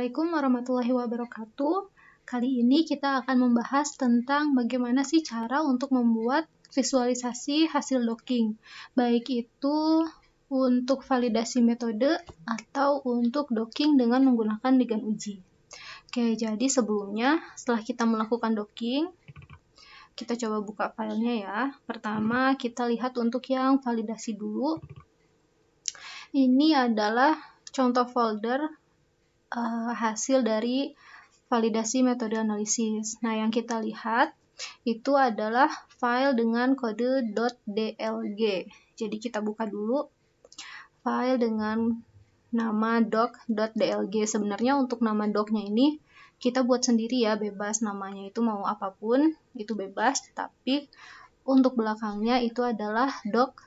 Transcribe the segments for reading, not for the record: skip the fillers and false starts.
Assalamualaikum warahmatullahi wabarakatuh. Kali ini kita akan membahas tentang bagaimana sih cara untuk membuat visualisasi hasil docking, baik itu untuk validasi metode atau untuk docking dengan menggunakan ligan uji. Oke, jadi sebelumnya setelah kita melakukan docking, kita coba buka filenya ya. Pertama kita lihat untuk yang validasi dulu. Ini adalah contoh folder hasil dari validasi metode analisis. Nah, yang kita lihat itu adalah file dengan kode .dlg. Jadi kita buka dulu file dengan nama doc.dlg. Sebenarnya untuk nama docnya ini kita buat sendiri ya, bebas namanya itu mau apapun, itu bebas, tapi untuk belakangnya itu adalah doc.dlg.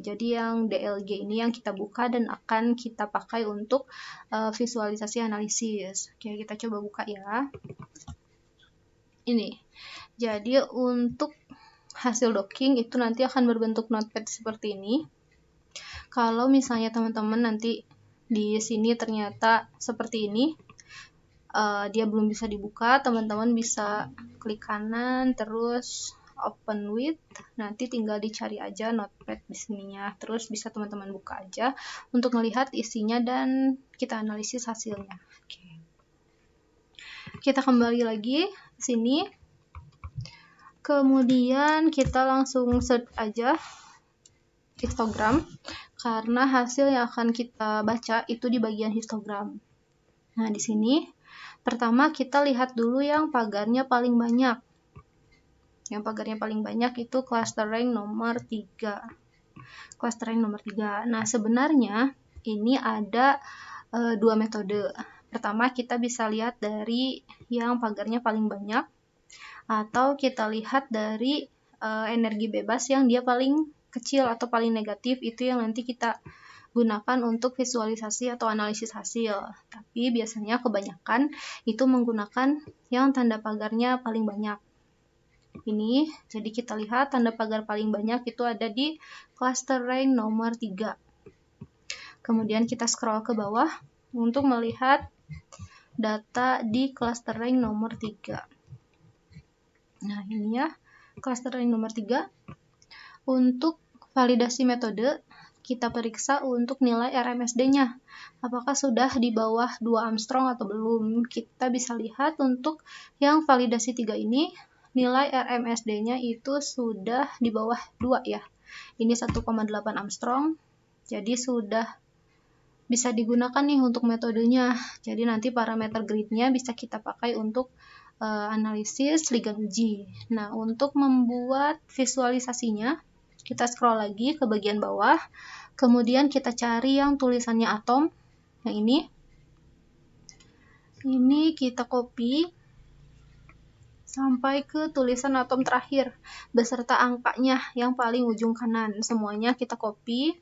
Jadi yang dlg ini yang kita buka dan akan kita pakai untuk visualisasi analisis. Oke, kita coba buka ya. Ini. Jadi untuk hasil docking itu nanti akan berbentuk notepad seperti ini. Kalau misalnya teman-teman nanti di sini ternyata seperti ini, dia belum bisa dibuka, teman-teman bisa klik kanan terus open with, nanti tinggal dicari aja notepad di sininya, terus bisa teman-teman buka aja untuk melihat isinya dan kita analisis hasilnya. Oke. Kita kembali lagi ke sini, kemudian kita langsung search aja histogram, karena hasil yang akan kita baca itu di bagian histogram. Nah, di sini pertama kita lihat dulu yang pagarnya paling banyak. Yang pagarnya paling banyak itu cluster rank nomor 3. Cluster rank nomor 3. Nah, sebenarnya ini ada dua metode. Pertama, kita bisa lihat dari yang pagarnya paling banyak, atau kita lihat dari energi bebas yang dia paling kecil atau paling negatif, itu yang nanti kita gunakan untuk visualisasi atau analisis hasil. Tapi biasanya kebanyakan itu menggunakan yang tanda pagarnya paling banyak. Ini, jadi kita lihat tanda pagar paling banyak itu ada di cluster rank nomor 3. Kemudian kita scroll ke bawah untuk melihat data di cluster rank nomor 3. Nah, ini ya, cluster rank nomor 3. Untuk validasi metode, kita periksa untuk nilai RMSD-nya. Apakah sudah di bawah 2 Armstrong atau belum? Kita bisa lihat untuk yang validasi 3 ini, nilai RMSD-nya itu sudah di bawah 2 ya. Ini 1,8 Armstrong, jadi sudah bisa digunakan nih untuk metodenya. Jadi nanti parameter grid-nya bisa kita pakai untuk analisis ligan uji. Nah, untuk membuat visualisasinya, kita scroll lagi ke bagian bawah, kemudian kita cari yang tulisannya atom, yang ini. Ini kita copy sampai ke tulisan atom terakhir beserta angkanya yang paling ujung kanan. Semuanya kita copy,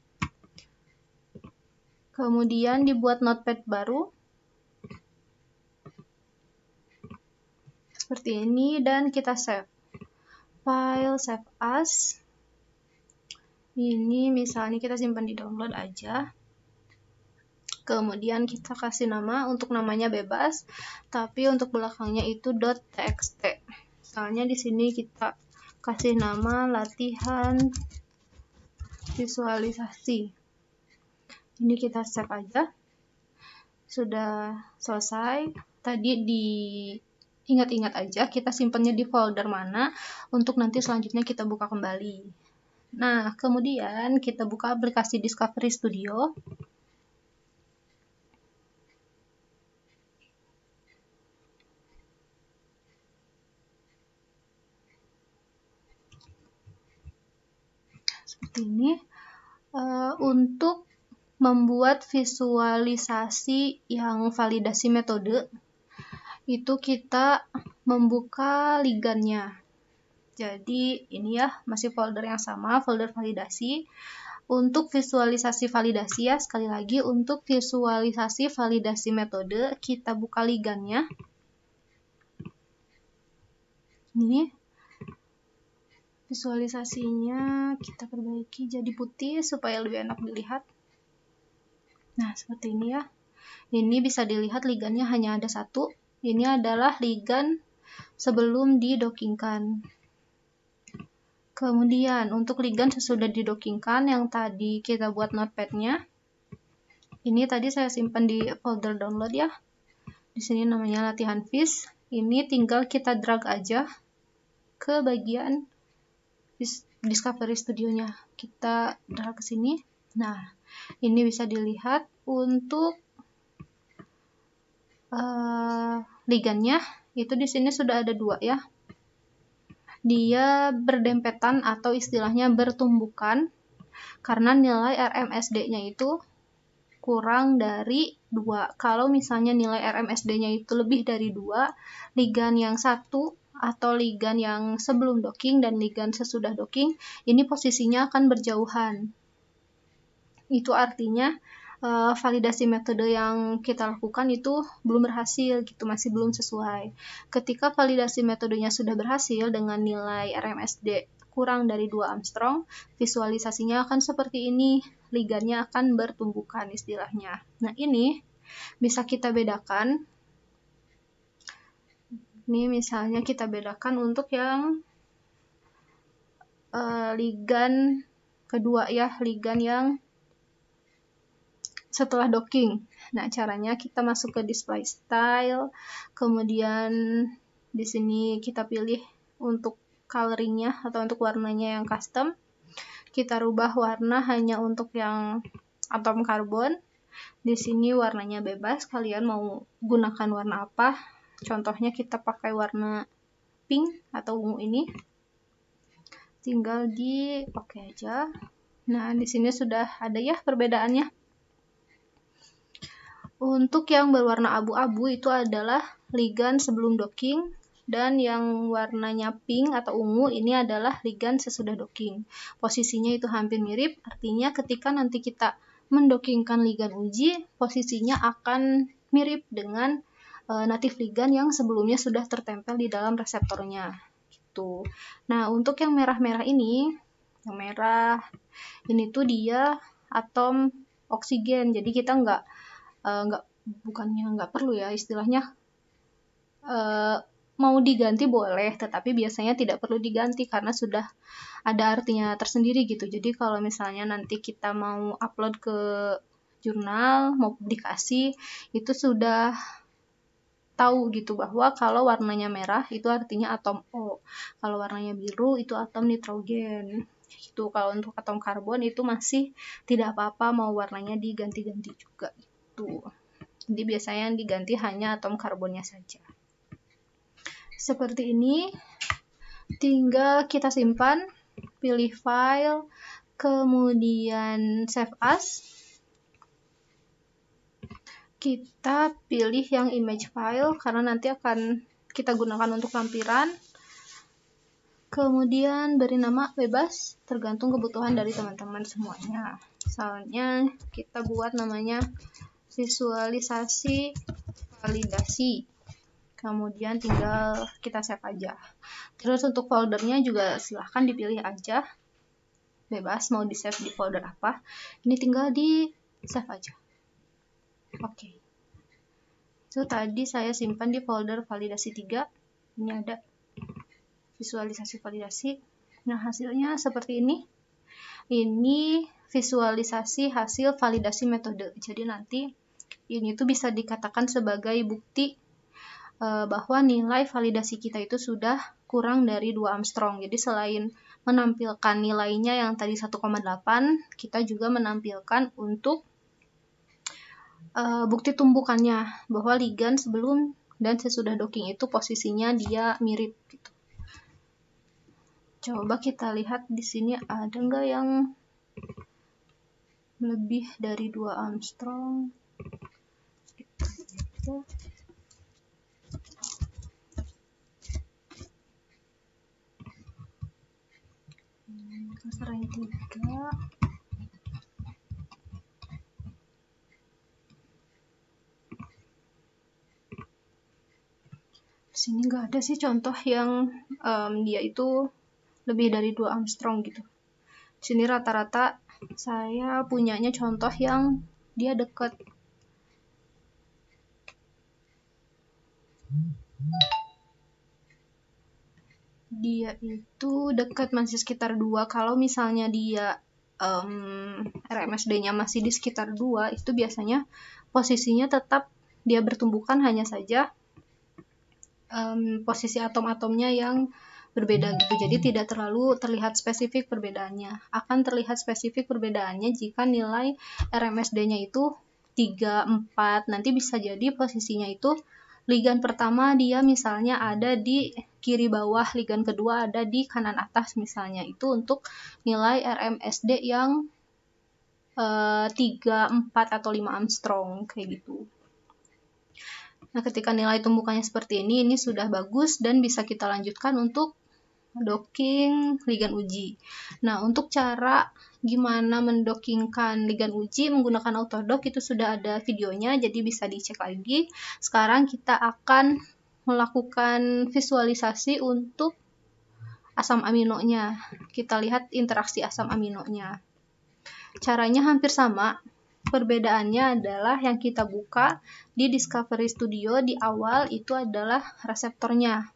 kemudian dibuat notepad baru seperti ini dan kita save. File save as. Ini misalnya kita simpan di download aja. Kemudian kita kasih nama, untuk namanya bebas, tapi untuk belakangnya itu .txt. Misalnya di sini kita kasih nama latihan visualisasi. Ini kita save aja. Sudah selesai. Tadi diingat-ingat aja kita simpannya di folder mana untuk nanti selanjutnya kita buka kembali. Nah, kemudian kita buka aplikasi Discovery Studio. Seperti ini. Untuk membuat visualisasi yang validasi metode, itu kita membuka ligannya. Jadi ini ya, masih folder yang sama, folder validasi. Untuk visualisasi validasi ya, sekali lagi untuk visualisasi validasi metode, kita buka ligannya. Ini visualisasinya kita perbaiki jadi putih supaya lebih enak dilihat. Nah, seperti ini ya. Ini bisa dilihat ligannya hanya ada satu. Ini adalah ligan sebelum didockingkan. Kemudian untuk ligan sesudah didockingkan yang tadi kita buat notepad-nya, ini tadi saya simpan di folder download ya. Di sini namanya latihan FIS. Ini tinggal kita drag aja ke bagian Discovery Studio-nya. Kita drag ke sini. Nah, ini bisa dilihat untuk ligannya itu di sini sudah ada 2 ya. Dia berdempetan atau istilahnya bertumbukan karena nilai RMSD-nya itu kurang dari 2. Kalau misalnya nilai RMSD-nya itu lebih dari 2, ligan yang satu atau ligan yang sebelum docking dan ligan sesudah docking, ini posisinya akan berjauhan. Itu artinya validasi metode yang kita lakukan itu belum berhasil gitu, masih belum sesuai. Ketika validasi metodenya sudah berhasil dengan nilai RMSD kurang dari 2 Armstrong, visualisasinya akan seperti ini, ligannya akan bertumbukan istilahnya. Nah, ini bisa kita bedakan. Ini misalnya kita bedakan untuk yang ligan kedua ya, ligan yang setelah docking. Nah, caranya kita masuk ke display style, kemudian di sini kita pilih untuk coloringnya atau untuk warnanya yang custom. Kita rubah warna hanya untuk yang atom karbon. Di sini warnanya bebas, kalian mau gunakan warna apa? Contohnya kita pakai warna pink atau ungu ini. Tinggal di oke aja. Nah, di sini sudah ada ya perbedaannya. Untuk yang berwarna abu-abu itu adalah ligan sebelum docking, dan yang warnanya pink atau ungu ini adalah ligan sesudah docking. Posisinya itu hampir mirip, artinya ketika nanti kita mendockingkan ligan uji, posisinya akan mirip dengan natif ligan yang sebelumnya sudah tertempel di dalam reseptornya. Gitu. Nah, untuk yang merah-merah ini, yang merah ini tuh dia atom oksigen, jadi kita bukannya nggak perlu ya, istilahnya mau diganti boleh, tetapi biasanya tidak perlu diganti karena sudah ada artinya tersendiri gitu. Jadi kalau misalnya nanti kita mau upload ke jurnal, mau publikasi, itu sudah tahu gitu bahwa kalau warnanya merah itu artinya atom O, kalau warnanya biru itu atom nitrogen. Gitu. Kalau untuk atom karbon itu masih tidak apa-apa mau warnanya diganti-ganti juga gitu. Jadi biasanya yang diganti hanya atom karbonnya saja. Seperti ini, tinggal kita simpan, pilih file, kemudian save as. Kita pilih yang image file karena nanti akan kita gunakan untuk lampiran. Kemudian beri nama bebas, tergantung kebutuhan dari teman-teman semuanya. Misalnya kita buat namanya visualisasi validasi. Kemudian tinggal kita save aja. Terus untuk foldernya juga silahkan dipilih aja. Bebas mau di save di folder apa. Ini tinggal di save aja. Oke. Itu tadi saya simpan di folder validasi 3. Ini ada visualisasi validasi. Nah, hasilnya seperti ini. Ini visualisasi hasil validasi metode. Jadi nanti ini tuh bisa dikatakan sebagai bukti bahwa nilai validasi kita itu sudah kurang dari 2 Armstrong. Jadi selain menampilkan nilainya yang tadi 1,8, kita juga menampilkan untuk bukti tumbukannya, bahwa ligan sebelum dan sesudah docking itu posisinya dia mirip gitu. Coba kita lihat di sini ada nggak yang lebih dari 2 Armstrong. Gitu. Serain 3. Di sini nggak ada sih contoh yang dia itu lebih dari 2 Armstrong gitu. Di sini rata-rata saya punyanya contoh yang dia dekat. Dia itu dekat, masih sekitar 2. Kalau misalnya dia RMSD-nya masih di sekitar 2, itu biasanya posisinya tetap dia bertumbukan, hanya saja posisi atom-atomnya yang berbeda gitu. Jadi tidak terlalu terlihat spesifik perbedaannya. Akan terlihat spesifik perbedaannya jika nilai RMSD-nya itu 3, 4. Nanti bisa jadi posisinya itu ligan pertama dia misalnya ada di kiri bawah, ligan kedua ada di kanan atas misalnya. Itu untuk nilai RMSD yang 3, 4 atau 5 Armstrong kayak gitu. Nah, ketika nilai tumbukannya seperti ini sudah bagus dan bisa kita lanjutkan untuk docking ligan uji. Nah, untuk cara gimana mendockingkan ligan uji menggunakan autodock itu sudah ada videonya, jadi bisa dicek lagi. Sekarang kita akan melakukan visualisasi untuk asam aminonya. Kita lihat interaksi asam aminonya. Caranya hampir sama. Perbedaannya adalah yang kita buka di Discovery Studio di awal itu adalah reseptornya.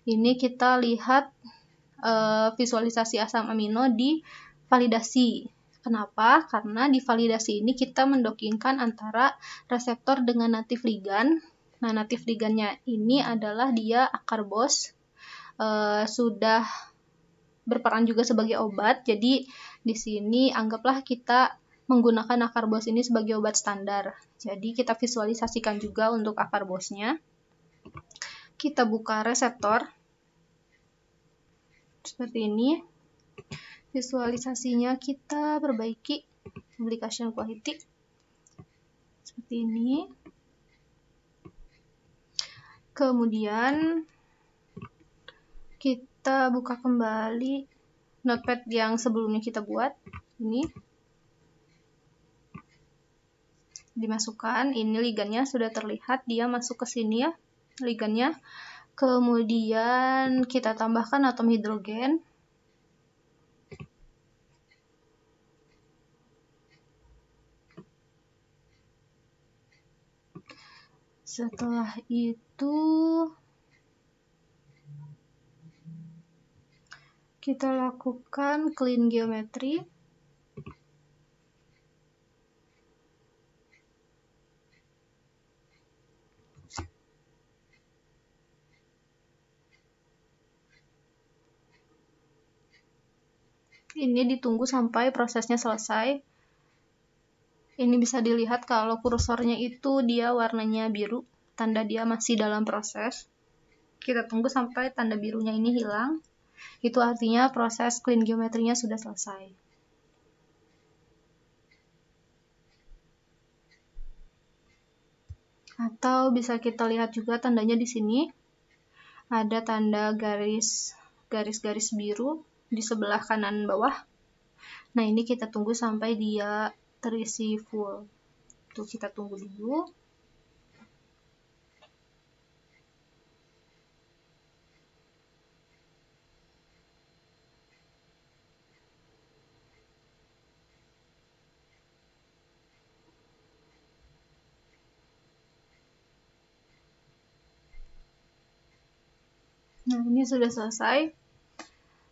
Ini kita lihat visualisasi asam amino di validasi. Kenapa? Karena di validasi ini kita mendockingkan antara reseptor dengan native ligand. Nah, native ligandnya ini adalah dia akarbos, sudah berperan juga sebagai obat. Jadi di sini anggaplah kita menggunakan akarbos ini sebagai obat standar. Jadi kita visualisasikan juga untuk akarbosnya. Kita buka reseptor seperti ini. Visualisasinya kita perbaiki, publication quality seperti ini. Kemudian kita buka kembali notepad yang sebelumnya kita buat. Ini dimasukkan, ini ligannya sudah terlihat, dia masuk ke sini ya ligannya. Kemudian kita tambahkan atom hidrogen. Setelah itu kita lakukan clean geometry. Ini ditunggu sampai prosesnya selesai. Ini bisa dilihat kalau kursornya itu dia warnanya biru, tanda dia masih dalam proses. Kita tunggu sampai tanda birunya ini hilang. Itu artinya proses clean geometrinya sudah selesai. Atau bisa kita lihat juga tandanya di sini. Ada tanda garis-garis biru di sebelah kanan bawah. Nah, ini kita tunggu sampai dia terisi full. Tuh, kita tunggu dulu. Nah, ini sudah selesai.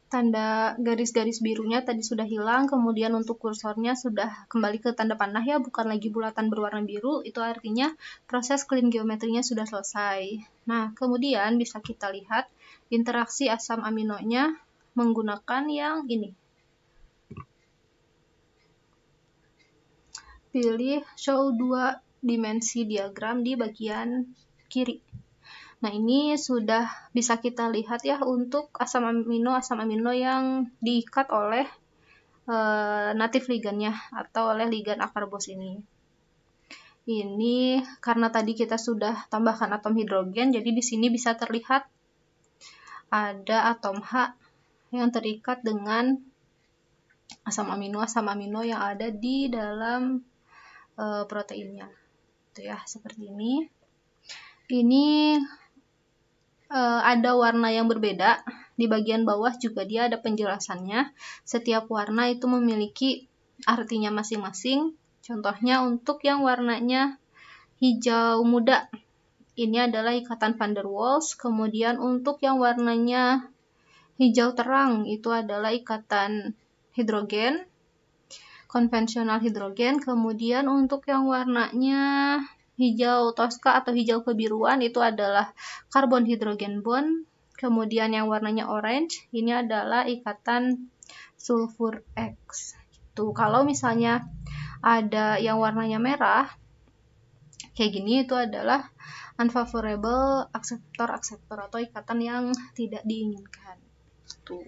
Tanda garis-garis birunya tadi sudah hilang, kemudian untuk kursornya sudah kembali ke tanda panah ya, bukan lagi bulatan berwarna biru. Itu artinya proses clean geometrinya sudah selesai. Nah, kemudian bisa kita lihat interaksi asam aminonya menggunakan yang ini. Pilih show 2 dimensi diagram di bagian kiri. Nah, ini sudah bisa kita lihat ya untuk asam amino yang diikat oleh native ligandnya atau oleh ligan akarbos ini. Ini karena tadi kita sudah tambahkan atom hidrogen, jadi di sini bisa terlihat ada atom H yang terikat dengan asam amino yang ada di dalam proteinnya. Itu ya, seperti ini. Ini ada warna yang berbeda. Di bagian bawah juga dia ada penjelasannya. Setiap warna itu memiliki artinya masing-masing. Contohnya untuk yang warnanya hijau muda, ini adalah ikatan van der Waals. Kemudian untuk yang warnanya hijau terang itu adalah ikatan hidrogen, konvensional hidrogen. Kemudian untuk yang warnanya hijau toska atau hijau kebiruan itu adalah karbon hidrogen bond. Kemudian yang warnanya orange ini adalah ikatan sulfur X. Gitu. Kalau misalnya ada yang warnanya merah kayak gini, itu adalah unfavorable akseptor atau ikatan yang tidak diinginkan. Tuh.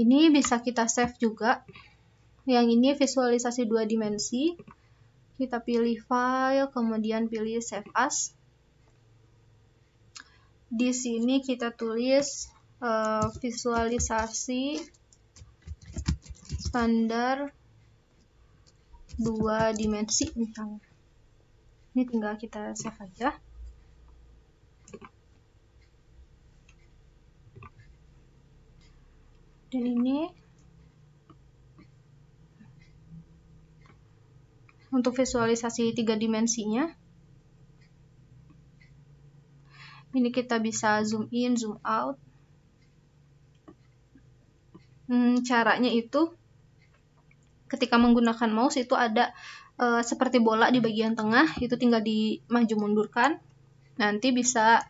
Ini bisa kita save juga. Yang ini visualisasi 2 dimensi. Kita pilih file, kemudian pilih save as. Di sini kita tulis visualisasi standar 2 dimensi misalnya. Ini tinggal kita save aja. Dan ini untuk visualisasi 3 dimensinya. Ini kita bisa zoom in, zoom out. Caranya itu ketika menggunakan mouse itu ada seperti bola di bagian tengah, itu tinggal dimaju mundurkan. Nanti bisa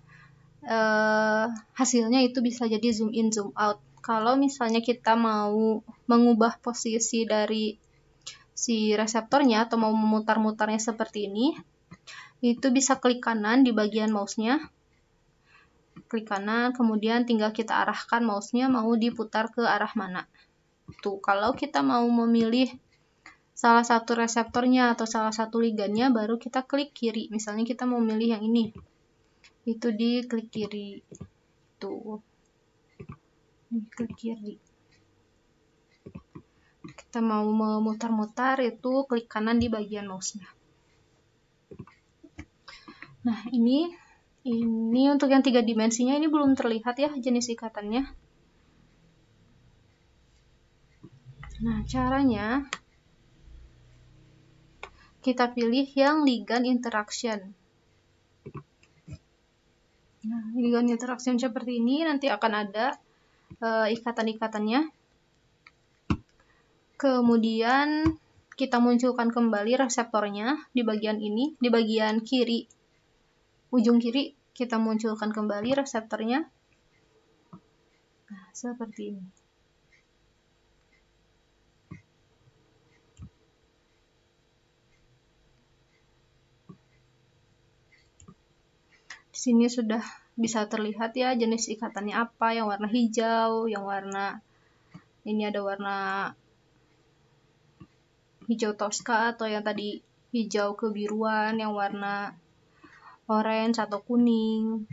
hasilnya itu bisa jadi zoom in, zoom out. Kalau misalnya kita mau mengubah posisi dari si reseptornya atau mau memutar-mutarnya seperti ini, itu bisa klik kanan di bagian mouse-nya. Klik kanan, kemudian tinggal kita arahkan mouse-nya mau diputar ke arah mana. Tuh, kalau kita mau memilih salah satu reseptornya atau salah satu ligannya, baru kita klik kiri. Misalnya kita mau milih yang ini, itu di klik kiri. Tuh, di klik kiri. Kita mau memutar-mutar, itu klik kanan di bagian mouse-nya. Nah, ini untuk yang 3 dimensinya ini belum terlihat ya jenis ikatannya. Nah, caranya kita pilih yang ligand interaction. Nah, ligand interaction seperti ini nanti akan ada ikatan-ikatannya. Kemudian kita munculkan kembali reseptornya di bagian ini, di bagian kiri, ujung kiri kita munculkan kembali reseptornya. Nah, seperti ini. Di sini sudah bisa terlihat ya jenis ikatannya apa, yang warna hijau, yang warna ini ada warna hijau toska atau yang tadi hijau kebiruan, yang warna orange atau kuning.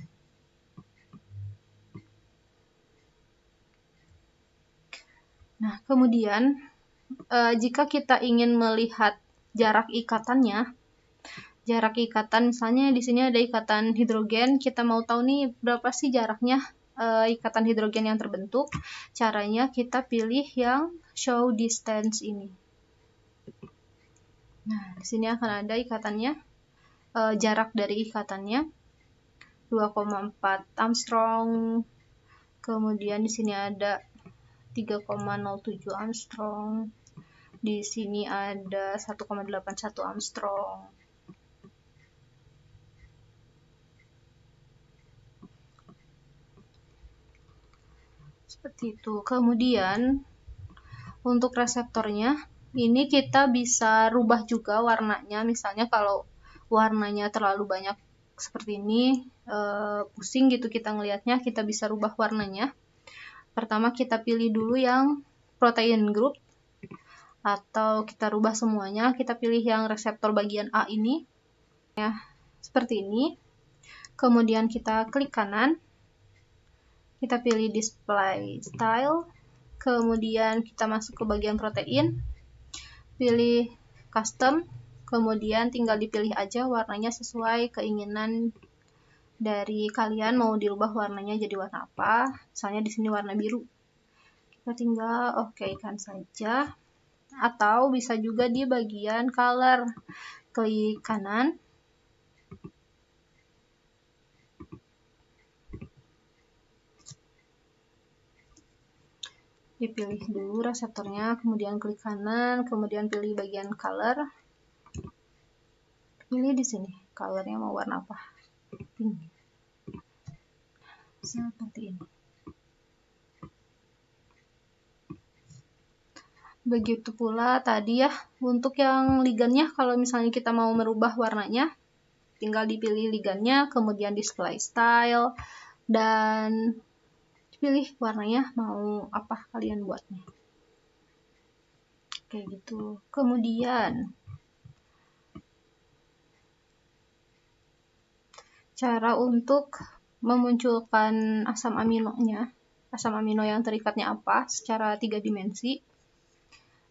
Nah, kemudian jika kita ingin melihat jarak ikatannya, jarak ikatan misalnya di sini ada ikatan hidrogen, kita mau tahu nih berapa sih jaraknya ikatan hidrogen yang terbentuk. Caranya kita pilih yang show distance ini. Nah, di sini akan ada ikatannya, jarak dari ikatannya 2,4 Armstrong. Kemudian di sini ada 3,07 Armstrong. Di sini ada 1,81 Armstrong. Seperti itu. Kemudian untuk reseptornya ini kita bisa rubah juga warnanya. Misalnya kalau warnanya terlalu banyak seperti ini, pusing gitu kita ngelihatnya, kita bisa rubah warnanya. Pertama kita pilih dulu yang protein group, atau kita rubah semuanya, kita pilih yang reseptor bagian A ini ya, seperti ini. Kemudian kita klik kanan, kita pilih display style, kemudian kita masuk ke bagian protein, pilih custom, kemudian tinggal dipilih aja warnanya sesuai keinginan dari kalian, mau dirubah warnanya jadi warna apa. Misalnya di sini warna biru, kita tinggal oke-kan saja. Atau bisa juga di bagian color, klik kanan, Dipilih dulu reseptornya, kemudian klik kanan, kemudian pilih bagian color. Pilih di sini, colornya mau warna apa? Pink. Seperti ini. Begitu pula tadi ya, untuk yang ligannya, kalau misalnya kita mau merubah warnanya, tinggal dipilih ligannya, kemudian display style, dan pilih warnanya mau apa kalian buatnya. Kayak gitu. Kemudian cara untuk memunculkan asam aminonya, asam amino yang terikatnya apa secara 3 dimensi,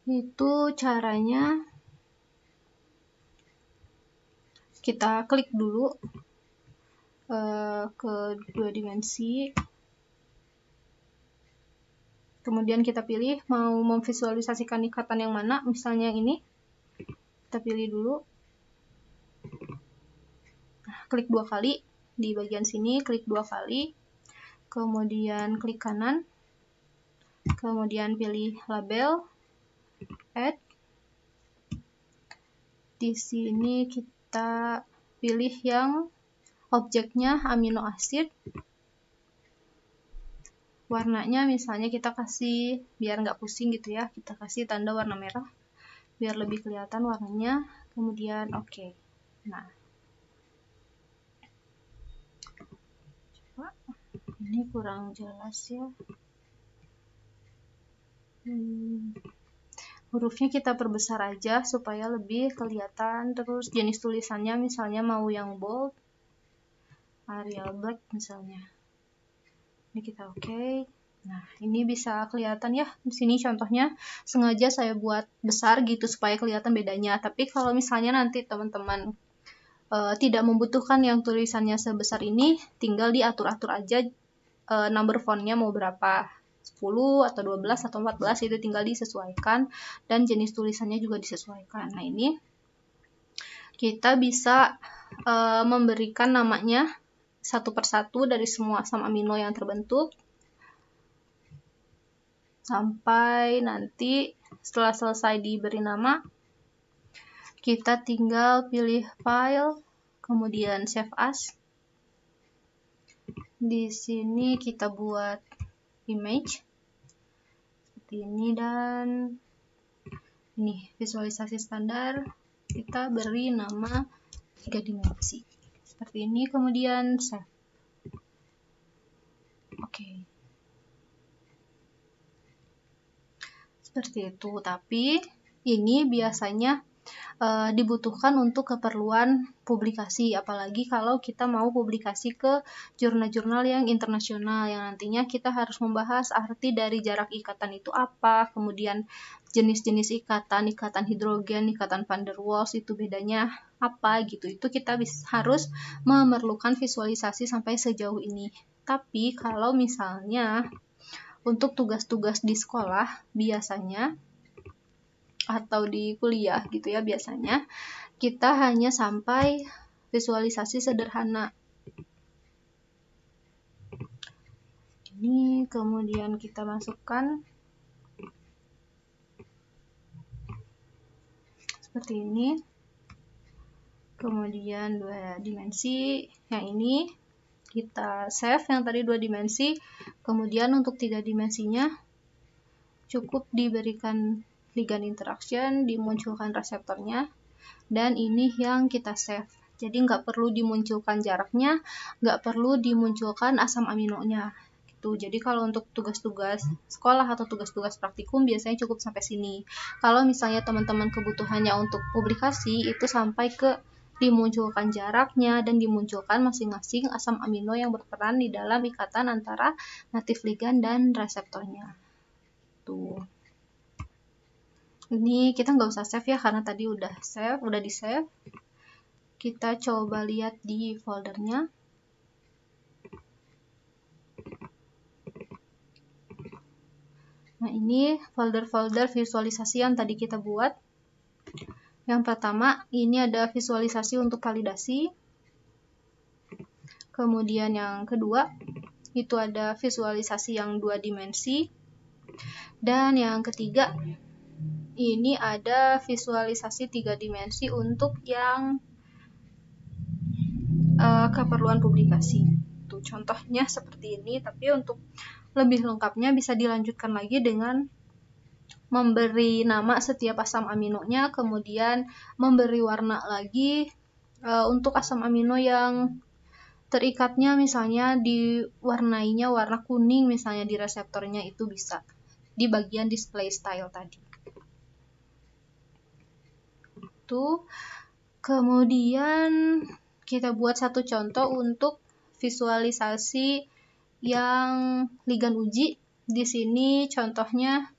itu caranya kita klik dulu ke 2 dimensi, kemudian kita pilih mau memvisualisasikan ikatan yang mana, misalnya yang ini, kita pilih dulu, klik 2 kali, di bagian sini klik 2 kali, kemudian klik kanan, kemudian pilih label, add. Di sini kita pilih yang objeknya amino acid. Warnanya misalnya kita kasih, biar nggak pusing gitu ya, kita kasih tanda warna merah, biar lebih kelihatan warnanya, kemudian oke. Nah, coba, ini kurang jelas ya. Hurufnya kita perbesar aja supaya lebih kelihatan. Terus jenis tulisannya misalnya mau yang bold, Arial Black misalnya. Ini kita oke. Nah, ini bisa kelihatan ya. Di sini contohnya sengaja saya buat besar gitu supaya kelihatan bedanya. Tapi kalau misalnya nanti teman-teman tidak membutuhkan yang tulisannya sebesar ini, tinggal diatur-atur aja number fontnya mau berapa. 10 atau 12 atau 14 itu tinggal disesuaikan, dan jenis tulisannya juga disesuaikan. Nah, ini kita bisa memberikan namanya satu persatu dari semua asam amino yang terbentuk, sampai nanti setelah selesai diberi nama, kita tinggal pilih file, kemudian save as. Di sini kita buat image seperti ini, dan ini visualisasi standar, kita beri nama 3 dimensi seperti ini, kemudian save. Oke. Seperti itu, tapi ini biasanya dibutuhkan untuk keperluan publikasi, apalagi kalau kita mau publikasi ke jurnal-jurnal yang internasional, yang nantinya kita harus membahas arti dari jarak ikatan itu apa, kemudian jenis-jenis ikatan, ikatan hidrogen, ikatan van der Waals itu bedanya apa gitu. Itu kita harus memerlukan visualisasi sampai sejauh ini. Tapi kalau misalnya untuk tugas-tugas di sekolah biasanya, atau di kuliah gitu ya, biasanya kita hanya sampai visualisasi sederhana. Ini kemudian kita masukkan seperti ini, kemudian 2 dimensi, yang ini kita save yang tadi 2 dimensi, kemudian untuk 3 dimensinya cukup diberikan ligand interaction, dimunculkan reseptornya, dan ini yang kita save. Jadi nggak perlu dimunculkan jaraknya, nggak perlu dimunculkan asam aminonya. Gitu. Jadi kalau untuk tugas-tugas sekolah atau tugas-tugas praktikum biasanya cukup sampai sini. Kalau misalnya teman-teman kebutuhannya untuk publikasi, itu sampai ke dimunculkan jaraknya dan dimunculkan masing-masing asam amino yang berperan di dalam ikatan antara natif ligand dan reseptornya. Tuh. Ini kita nggak usah save ya, karena tadi udah di save. Kita coba lihat di foldernya. Nah, ini folder-folder visualisasi yang tadi kita buat. Yang pertama, ini ada visualisasi untuk validasi. Kemudian yang kedua, itu ada visualisasi yang 2 dimensi. Dan yang ketiga, ini ada visualisasi 3 dimensi untuk yang keperluan publikasi. Tuh, contohnya seperti ini, tapi untuk lebih lengkapnya bisa dilanjutkan lagi dengan memberi nama setiap asam aminonya, kemudian memberi warna lagi untuk asam amino yang terikatnya, misalnya diwarnainya warna kuning misalnya di reseptornya, itu bisa di bagian display style tadi. Tuh, kemudian kita buat satu contoh untuk visualisasi yang ligand uji. Di sini contohnya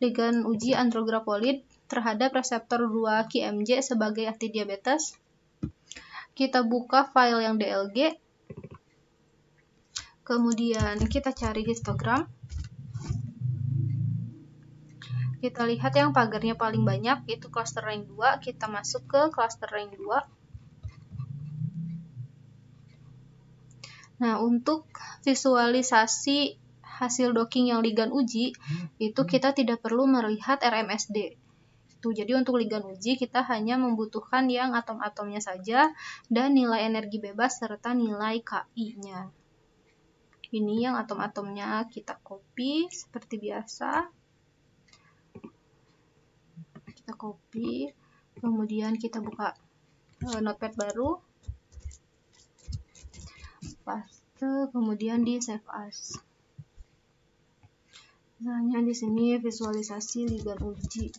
ligand uji andrograpolid terhadap reseptor 2-QMJ sebagai antidiabetes. Kita buka file yang DLG, kemudian kita cari histogram. Kita lihat yang pagarnya paling banyak, itu cluster rank 2, kita masuk ke cluster rank 2. Nah, untuk visualisasi hasil docking yang ligand uji, itu kita tidak perlu melihat RMSD. Jadi untuk ligand uji kita hanya membutuhkan yang atom-atomnya saja dan nilai energi bebas serta nilai KI-nya. Ini yang atom-atomnya kita copy seperti biasa. Kita copy, kemudian kita buka notepad baru, paste, kemudian di save as. Misalnya di sini visualisasi ligand uji.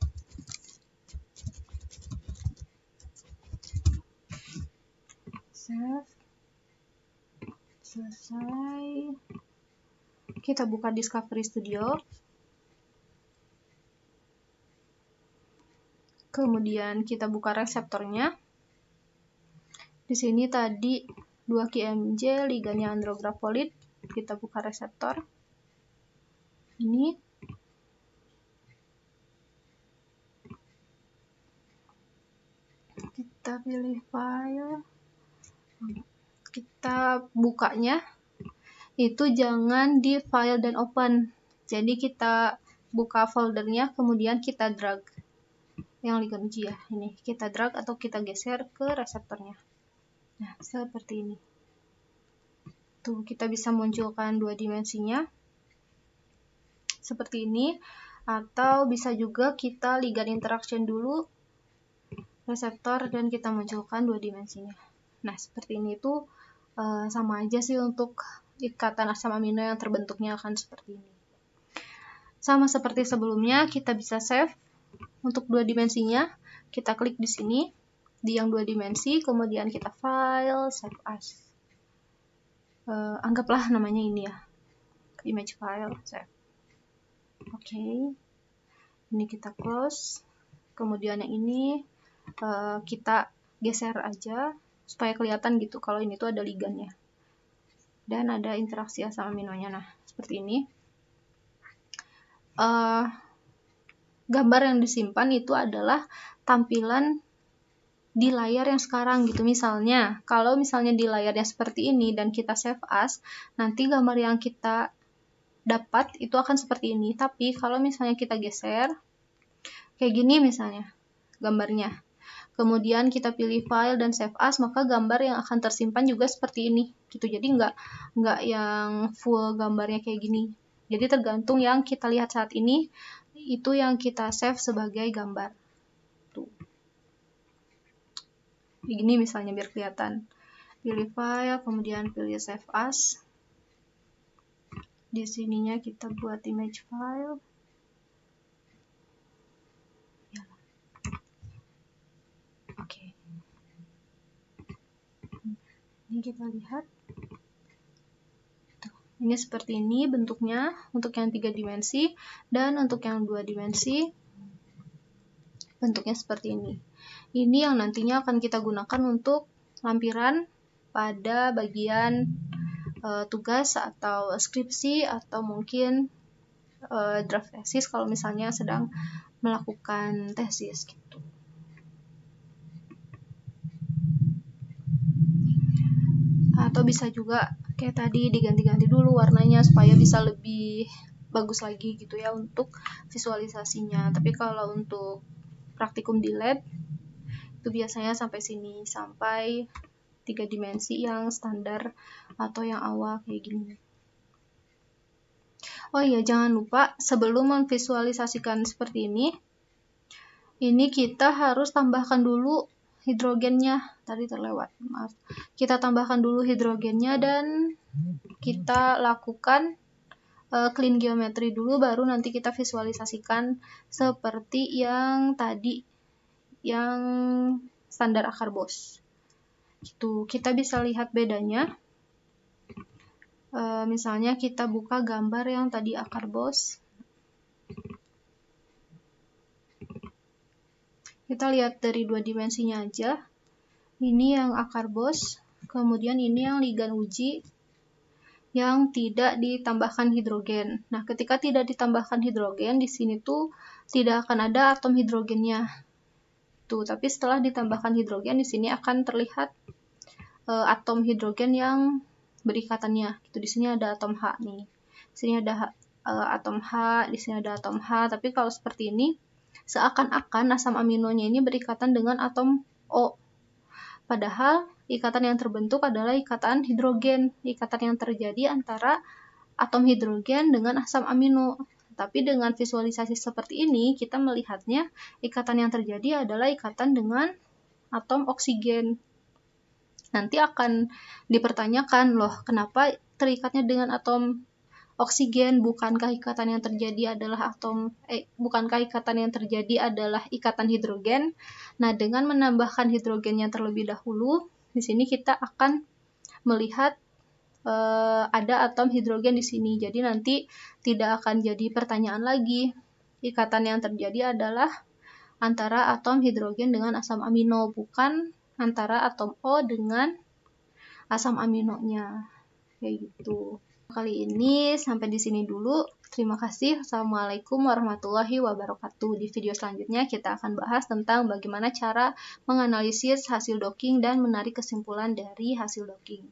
Save. Selesai. Kita buka Discovery Studio. Kemudian kita buka reseptornya. Di sini tadi 2-QMJ ligandnya andrograpolid. Kita buka reseptor. Ini. Kita pilih file. Kita bukanya itu jangan di file dan open. Jadi kita buka foldernya, kemudian kita drag yang ligand uji ya. Ini kita drag atau kita geser ke reseptornya. Nah, seperti ini. Tuh, kita bisa munculkan 2 dimensinya. Seperti ini. Atau bisa juga kita ligand interaction dulu reseptor dan kita munculkan 2 dimensinya. Nah, seperti ini tuh sama aja sih untuk ikatan asam amino yang terbentuknya akan seperti ini. Sama seperti sebelumnya, kita bisa save untuk 2 dimensinya. Kita klik di sini di yang 2 dimensi, kemudian kita file, save as. Anggaplah namanya ini ya, image file, save. Oke. Ini kita close. Kemudian yang ini kita geser aja supaya kelihatan gitu kalau ini tuh ada ligandnya dan ada interaksi asam aminonya. Nah, seperti ini. Gambar yang disimpan itu adalah tampilan di layar yang sekarang gitu. Misalnya, kalau misalnya di layarnya seperti ini dan kita save as, nanti gambar yang kita dapat itu akan seperti ini. Tapi kalau misalnya kita geser kayak gini misalnya gambarnya, kemudian kita pilih file dan save as, maka gambar yang akan tersimpan juga seperti ini gitu. Jadi nggak yang full gambarnya kayak gini. Jadi tergantung yang kita lihat saat ini, itu yang kita save sebagai gambar. Tuh. Begini misalnya biar kelihatan. Pilih file, kemudian pilih save as. Di sininya kita buat image file. Oke. Ini kita lihat. Tuh, ini seperti ini bentuknya untuk yang 3 dimensi, dan untuk yang 2 dimensi bentuknya seperti ini. Ini yang nantinya akan kita gunakan untuk lampiran pada bagian tugas atau skripsi, atau mungkin draft tesis kalau misalnya sedang melakukan tesis gitu. Atau bisa juga kayak tadi diganti-ganti dulu warnanya supaya bisa lebih bagus lagi gitu ya untuk visualisasinya. Tapi kalau untuk praktikum di lab itu biasanya sampai sini, sampai 3 dimensi yang standar atau yang awal kayak gini. Oh iya, jangan lupa sebelum memvisualisasikan seperti ini kita harus tambahkan dulu hidrogennya. Tadi terlewat, maaf. Kita tambahkan dulu hidrogennya dan kita lakukan clean geometry dulu, baru nanti kita visualisasikan seperti yang tadi, yang standar akar Bose. Gitu. Kita bisa lihat bedanya. Misalnya kita buka gambar yang tadi akar Bose. Kita lihat dari 2 dimensinya aja. Ini yang akar Bose, kemudian ini yang ligan uji yang tidak ditambahkan hidrogen. Nah, ketika tidak ditambahkan hidrogen, di sini tuh tidak akan ada atom hidrogennya. Tuh, tapi setelah ditambahkan hidrogen, di sini akan terlihat atom hidrogen yang berikatannya. Gitu. Di sini ada atom H nih. Di sini ada atom H, di sini ada atom H. Tapi kalau seperti ini, seakan-akan asam aminonya ini berikatan dengan atom O. Padahal ikatan yang terbentuk adalah ikatan hidrogen, ikatan yang terjadi antara atom hidrogen dengan asam amino. Tapi dengan visualisasi seperti ini, kita melihatnya ikatan yang terjadi adalah ikatan dengan atom oksigen. Nanti akan dipertanyakan, loh, kenapa terikatnya dengan atom oksigen? Bukankah ikatan yang terjadi adalah ikatan hidrogen? Nah, dengan menambahkan hidrogennya terlebih dahulu, di sini kita akan melihat ada atom hidrogen di sini. Jadi nanti tidak akan jadi pertanyaan lagi. Ikatan yang terjadi adalah antara atom hidrogen dengan asam amino, bukan antara atom O dengan asam aminonya. Kayak gitu. Kali ini sampai di sini dulu. Terima kasih. Assalamualaikum warahmatullahi wabarakatuh. Di video selanjutnya kita akan bahas tentang bagaimana cara menganalisis hasil docking dan menarik kesimpulan dari hasil docking.